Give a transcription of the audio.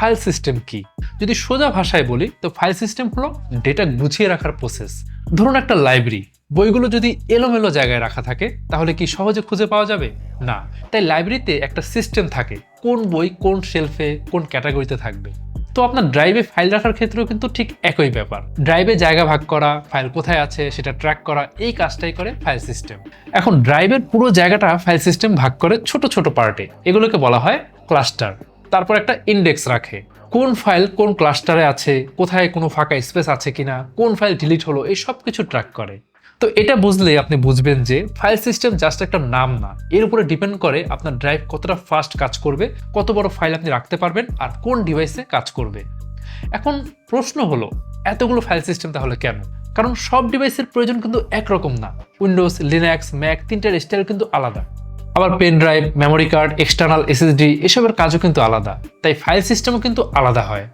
File system কি? যদি সোজা ভাষায় বলি তো ফাইল সিস্টেম হলো ডেটা গুছিয়ে রাখার প্রসেস। ধরুন একটা লাইব্রেরি, বইগুলো যদি এলোমেলো জায়গায় রাখা থাকে তাহলে কি সহজে খুঁজে পাওয়া যাবে? না। তাই লাইব্রেরিতে একটা সিস্টেম থাকে কোন বই কোন শেলফে কোন ক্যাটাগরিতে থাকবে। তো আপনার ড্রাইভে ফাইল রাখার ক্ষেত্রেও কিন্তু ঠিক একই ব্যাপার। ড্রাইভে জায়গা ভাগ করা, ফাইল কোথায় আছে সেটা ট্র্যাক করা, এই কাজটাই করে ফাইল সিস্টেম। এখন ড্রাইভের পুরো জায়গাটা ফাইল সিস্টেম ভাগ করে ছোট ছোট পার্টে, এগুলোকে বলা হয় ক্লাস্টার। তারপর একটা ইন্ডেক্স রাখে, কোন ফাইল কোন ক্লাস্টারে আছে, কোথায় কোনো ফাঁকা স্পেস আছে কিনা, কোন ফাইল ডিলিট হলো, এই সব কিছু ট্র্যাক করে। তো এটা বুঝলে আপনি বুঝবেন যে ফাইল সিস্টেম জাস্ট একটা নাম না, এর উপরে ডিপেন্ড করে আপনার ড্রাইভ কতটা ফাস্ট কাজ করবে, কত বড় ফাইল আপনি রাখতে পারবেন, আর কোন ডিভাইসে কাজ করবে। এখন প্রশ্ন হলো, এতগুলো ফাইল সিস্টেম তাহলে কেন? কারণ সব ডিভাইসের প্রয়োজন কিন্তু একরকম না। উইন্ডোজ, লিনাক্স, ম্যাক তিনটার স্টাইল কিন্তু আলাদা। আবার pen drive, memory card, external SSD এসবের কাজও কিন্তু আলাদা। তাই ফাইল সিস্টেমও কিন্তু আলাদা হয়।